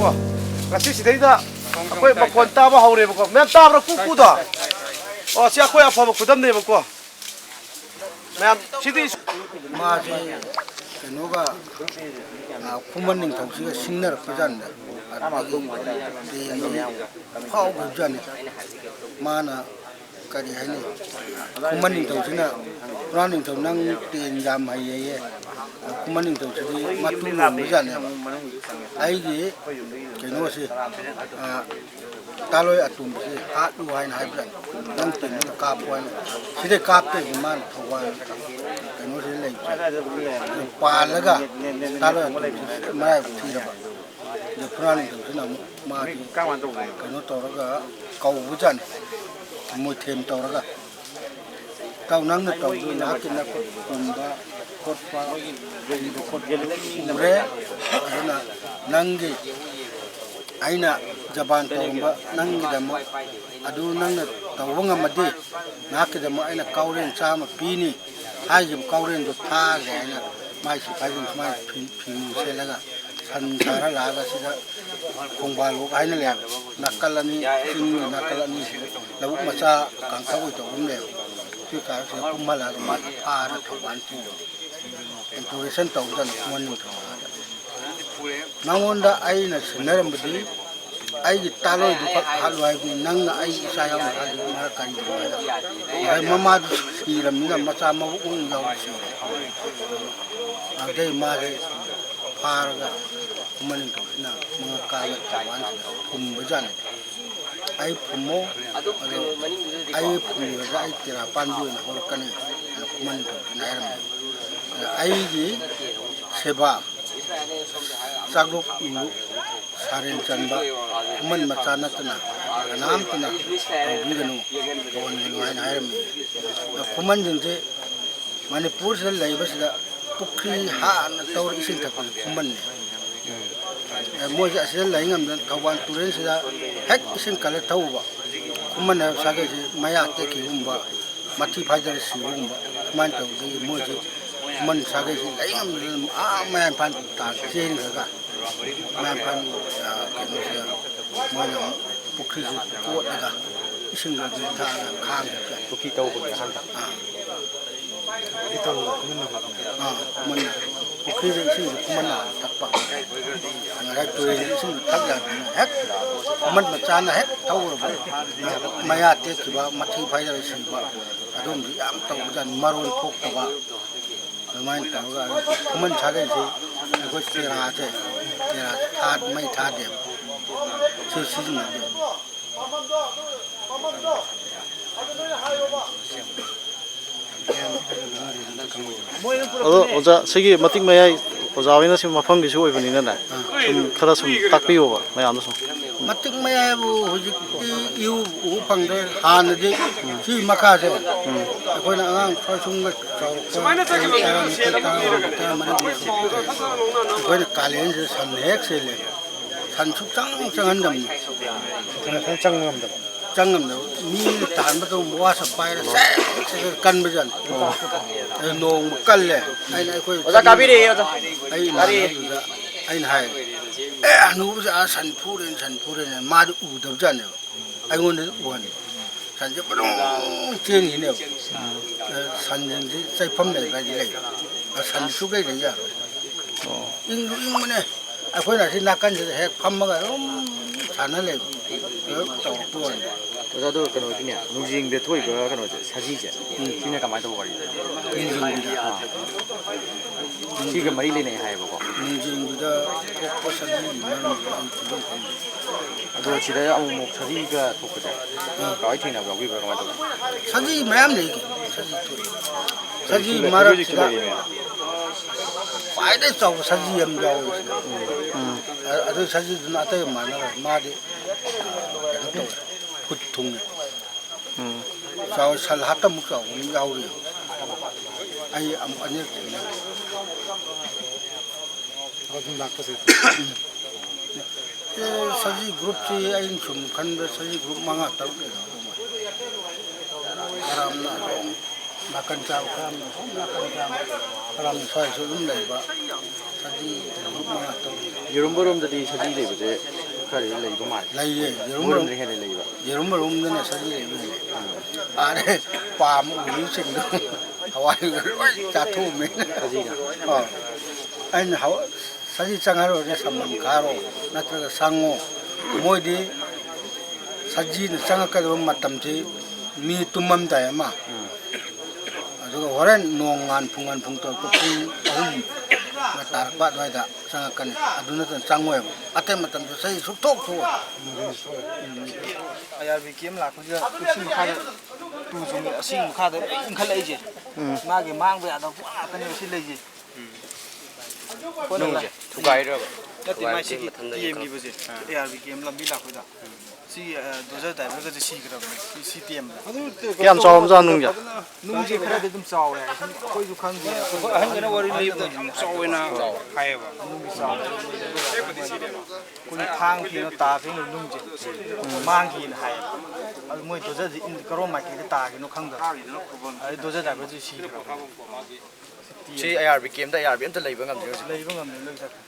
ꯇꯥꯕꯅꯦꯕꯀꯣ ꯉꯁꯤ ꯁꯤꯗꯩꯗ ꯑꯩꯈꯣꯏ ꯃꯈꯣꯟ ꯇꯥꯕ ꯍꯧꯔꯦꯕꯀꯣ ꯃꯌꯥꯝ ꯇꯥꯕ꯭ꯔꯥ ꯀꯨꯀꯨꯗꯣ ꯑꯣ ꯁꯤ ꯑꯩꯈꯣꯏ ꯑꯐꯕ ꯈꯨꯗꯝꯅꯦꯕꯀꯣ ꯃꯌꯥꯝ ꯁꯤꯗꯤ 마지 그노가 쿠만 닝통시가 신나르쁘잖아 파우잖아 마나 까리 하니 쿠만 닝통시나 쿠만 닝통 낭 띠인잠 하이에 쿠만 닝통시디 마투르잖아 아이기 그노시 달로이 아툼시 아두 하이나 하이브란 낭 띠는 까포한 시대 까페 그만 토관 그노시 레이 पालगा तारो माय थिरबा जे पुरानी दना मा कनो तोरगा कौबुजान मुथेम तोरगा ताव नंग तौदु ना किना कुंबा कोटपा रे अदना नंगी आइना जबान तौबा नंगी दम अदु नंग तौबंगा मदि ना किदम आइना काउरेन चामा पीनी हाइजिब काउरेन दो थागे आइना माइ सिपाइजों माइ फिनुसेलगा सानसारा लागा सिदा खोंबालो हाइना ले नक्कलनी सिंग नक्कलनी लबुक मचा कांखाबो तौबुमले कि का से कुमला मा फारा थबान ति इंटोरेशन तौजन मन नांगोंदा आइना सिनरमबदी आइगी तालोय दुख हालवाय नंग आइ इसा याव हालि मा करि आइ ममा सिरमना मचा मबु उन याव सि आदे मारे फारगा मनिं तोना मंगा काला तावान फुमबजान आइ फुमो आइ फुमगा आइ तेरा पांदु न होरकनी मनिं तोना नायरम आइगी सेवा चागुक इनु सारेन चंबा मन मचानतना नामतना बिगनु कोन गिनवाइन हायरम कुमन जिंजे मणिपुर से लैबसदा पुखरी हान तौर इसिं थक कुमन मोज असे लैंगम थवान तुरेन सिदा हेक इसिं कले थौबा कुमन सागे मया ते की उम्बा मथि फाजर सिउम्बा मान तौदि मोज मन सागे लैंगम आ मया पान ता चेन गा मया पान केनो मन पुखरी कोटगा इसिं गा था खांग पुखरी तौबा हान मन पुखरी इसिं कुमना तपा अंगरा तुरे इसिं थगया हेक मन मचाना हेक थौर मया ते किबा मथि फाइजर सिबा अदुम याम तौजन मरोन थोक्तबा रमाइन तौगा कुमन छागे से अगो तेरा थाद मै थादे से सिजन ꯑꯗꯣ ꯑꯣꯖꯥ ꯁꯤꯒꯤ ꯃꯇꯤꯛ ꯃꯌꯥꯏ ꯑꯣꯖꯥ ꯍꯣꯏꯅ ꯁꯤ ꯃꯐꯝꯒꯤꯁꯨ ꯑꯣꯏꯕꯅꯤꯅꯅꯦ ꯁꯨꯝ ꯈꯔ ꯁꯨꯝ ꯇꯥꯛꯄꯤꯌꯣꯕ ꯃꯌꯥꯝꯗ ꯁꯨꯝ ꯃꯇꯤꯛ ꯃꯌꯥꯏꯕꯨ ꯍꯧꯖꯤꯛꯇꯤ ꯏꯎ ꯎ ꯐꯪꯗ꯭ꯔꯦ ꯍꯥꯟꯅꯗꯤ ꯁꯤ ꯃꯈꯥꯁꯦ ꯑꯩꯈꯣꯏꯅ ꯑꯉꯥꯡ ꯁꯨꯝꯒ ꯆꯥꯎꯔꯛꯄ ꯑꯩꯈꯣꯏꯅ ꯀꯥꯂꯦꯟꯁꯤꯗ ꯁꯟ ꯍꯦꯛ ꯁꯦꯜꯂꯦ ꯁꯟ ꯁꯨꯛꯆꯪ ꯆꯪꯍꯟꯗꯕꯅꯤ ꯆꯪꯕ ꯉꯝꯗꯕ ꯃꯤ ꯇꯥꯟꯕꯗ ꯋꯥꯁ ꯄꯥꯏꯔ ꯀꯟꯕꯖꯥꯠꯅꯤ ꯅꯣꯡꯃ ꯀꯜꯂꯦ ꯑꯩꯅ ꯑꯩꯈꯣꯏ ꯑꯣꯖꯥ ꯀꯥꯕꯤꯔꯛꯑꯦ ꯑꯣꯖꯥ ꯑꯩ ꯏꯃꯥꯟꯅꯕꯗꯨꯗ ꯑꯩꯅ ꯍꯥꯏ ꯑꯅꯨꯕꯁꯦ ꯁꯟ ꯐꯨꯔꯦꯅ ꯃꯥꯗꯤ ꯎꯗꯕꯖꯥꯠꯅꯦꯕ ꯑꯩꯉꯣꯟꯗꯗꯤ ꯎꯍꯟꯕ ꯁꯟꯁꯦ ꯄꯨꯡ ꯆꯦꯟꯈꯤꯅꯦꯕ ꯁꯟꯁꯤꯡꯁꯤ ꯆꯩꯐꯝ ꯂꯩꯕ ꯍꯥꯏꯗꯤ ꯂꯩꯕ ꯁꯟ ꯁꯨꯀꯩ ꯂꯩ ꯌꯥꯔꯣꯏ ꯏꯪꯁꯨ ꯏꯪꯕꯅꯦ ꯑꯩꯈꯣꯏꯅ ꯑꯁꯤ ꯅꯥꯀꯟꯁꯤꯗ ꯍꯦꯛ ꯐꯝꯃꯒ ꯑꯗꯨꯝ ꯁꯥꯟꯅ ꯂꯩꯕ ꯇꯧꯔꯛꯄ ꯋꯥꯅꯤ ꯑꯣꯖꯥ ꯑꯗꯣ ꯀꯩꯅꯣꯗꯤꯅꯦ ꯅꯨꯡꯖꯤꯡꯗ ꯊꯣꯛꯏꯕ ꯀꯩꯅꯣꯁꯦ ꯁꯖꯤꯁꯦ ꯁꯤꯅ ꯀꯃꯥꯏꯅ ꯇꯧꯕ ꯋꯥꯔꯤꯅꯣ ꯁꯤꯒ ꯃꯔꯤ ꯂꯩꯅꯩ ꯍꯥꯏꯌꯦꯕꯀꯣ ꯅꯨꯡꯖꯤꯡꯗꯨꯗ ꯊꯣꯛꯄ ꯁꯖꯤꯒꯤ ꯃꯔꯝꯗ ꯑꯩ ꯈꯨꯗꯝ ꯈꯪꯗꯦ ꯑꯗꯣ ꯁꯤꯗ ꯑꯃꯨꯛ ꯁꯖꯤꯒ ꯊꯣꯛꯄꯁꯦ ꯀꯃꯥꯏꯅ ꯊꯦꯡꯅꯕ ꯌꯥꯎꯕꯤꯕ꯭ꯔꯥ ꯀꯃꯥꯏꯅ ꯇꯧꯕ सजी मैम नहीं की सजी मारक फायदे चाव सजी हम जाओ अदो सजी दुना अतय माना मादे खुद थुंग चाव सल हाता मुक चाव यावरी आई अनेक अदुम लाकसे सजी ग्रुप से आई सुम खंड सजी ग्रुप मंगा तब Karamna makan caw kam makan caw karam soy so dum lay ba ꯁꯖꯤ ꯒ꯭ꯔꯨꯞ ꯃꯉꯥ ꯇꯧ ꯌꯦꯔꯨꯝꯕꯔꯣꯝꯗꯗꯤ ꯁꯖꯤ ꯂꯩꯕꯁꯦ ꯈꯔꯗꯤ ꯂꯩꯕ ꯃꯥꯜꯂꯦ ꯂꯩꯌꯦ ꯃꯔꯣꯝꯗ ꯍꯦꯟꯅ ꯂꯩꯕ ꯌꯦꯔꯨꯝ ꯃꯔꯨꯝꯗꯅ ꯁꯖꯤ ꯂꯩꯕ ꯑꯥꯔꯦ ꯄꯥꯝ ꯎꯔꯤꯁꯤꯡꯗꯣ ꯍꯋꯥꯏ ꯂꯣꯏ ꯆꯥꯊꯣꯛꯑꯝꯃꯦ ꯁꯖꯤꯅ ꯑꯩꯅ ꯁꯖꯤ ꯆꯪꯍꯜꯂꯨꯔꯒ ꯁꯝꯕꯟ ꯈꯥꯔꯣ ꯅꯠꯇ꯭ꯔꯒ ꯁꯪꯉꯣ ꯃꯣꯏꯗꯤ ꯁꯖꯤꯅ ꯆꯪꯉꯛꯀꯗꯕ ꯃꯇꯝꯁꯤ ꯃꯤ ꯇꯨꯝꯃꯝꯗꯥꯏ ꯑꯃ ꯑꯗꯨꯒ ꯍꯣꯔꯦꯟ ꯅꯣꯡ ꯉꯥꯟ ꯐꯨꯡ ꯇꯧꯔꯛꯄ ꯄꯨꯡ 3 ꯇꯥꯔꯛꯄ ꯑꯗꯨꯋꯥꯏꯗ ꯆꯪꯉꯛꯀꯅꯤ ꯑꯗꯨ ꯅꯠꯇꯅ ꯆꯪꯉꯣꯏꯕ ꯑꯇꯩ ꯃꯇꯝꯗ ꯁꯖꯤ ꯁꯨꯛꯊꯣꯛ ꯊꯣꯛꯑꯣꯏ ꯑꯥꯔꯕꯤ ꯀꯦꯝ ꯂꯥꯛꯄꯁꯤꯗ ꯁꯤ ꯃꯈꯥꯗ ꯇꯨ ꯆꯨꯝꯃꯤ ꯑꯁꯤ ꯃꯈꯥꯗ ꯏꯟꯈꯠꯂꯛꯏꯁꯦ ꯃꯥꯒꯤ ꯃꯥꯡꯕ ꯌꯥꯗꯕ ꯄꯣꯠ ꯉꯥꯛꯇꯅꯦꯕ ꯁꯤ ꯂꯩꯁꯦ ꯅꯨꯡꯁꯦ ꯊꯨꯒꯥꯏꯔꯕ ꯅꯠꯇꯦ ꯃꯥꯏ ꯁꯤꯒꯤ ꯇꯦꯝꯈꯤꯕꯁꯦ ꯑꯥꯔꯕꯤ ꯀꯦꯝ ꯂꯝꯕꯤ ꯂꯥꯛꯄꯗ ꯁꯤ ꯗꯣꯖꯔ ꯗ꯭राꯏꯚꯔꯒꯁꯦ ꯁꯤꯈ꯭ꯔꯕꯅꯦ ꯁꯤ ꯇꯦꯝꯗ ꯀꯌꯥꯝ ꯆꯥꯎꯔꯕꯖꯥꯠꯅꯣ ꯅꯨꯡꯁꯦ ꯅꯨꯡꯁꯦ ꯈꯔꯗꯤ ꯑꯗꯨꯝ ꯆꯥꯎꯋꯦ ꯑꯩꯈꯣꯏꯁꯨ ꯈꯪꯗꯦ ꯑꯍꯟꯒꯅ ꯋꯥꯔꯤ ꯂꯤꯕꯗ ꯌꯥꯝ ꯆꯥꯎꯋꯦꯅ ꯍꯥꯏꯌꯦꯕ ꯑꯩꯈꯣꯏ ꯊꯥꯡ ꯐꯦꯡꯉ ꯇꯥ ꯐꯦꯡꯉ ꯅꯨꯡꯁꯦ ꯃꯥꯡꯈꯤꯅ ꯍꯥꯏꯌꯦꯕ ꯑꯗꯨ ꯃꯣꯏ ꯗꯣꯖꯔꯁꯦ ꯀꯔꯣꯝ ꯃꯥꯏꯀꯩꯗ ꯇꯥꯒꯤꯅꯣ ꯈꯪꯗꯕ ꯑꯗꯩ ꯗꯣꯖꯔ ꯗ꯭राꯏꯚꯔꯁꯦ ꯁꯤꯈ꯭ꯔꯕꯅꯦ ꯁꯤ ꯑꯥꯔꯕꯤ ꯀꯦꯝꯗ ꯑꯥꯔꯕꯤ ꯑꯝꯇ ꯂꯩꯕ ꯉꯝꯗ꯭ꯔꯦ ꯍꯧꯖꯤꯛ ꯂꯩꯕ ꯉꯝꯗꯦ ꯂꯣꯏ ꯆꯠꯈ꯭ꯔꯦ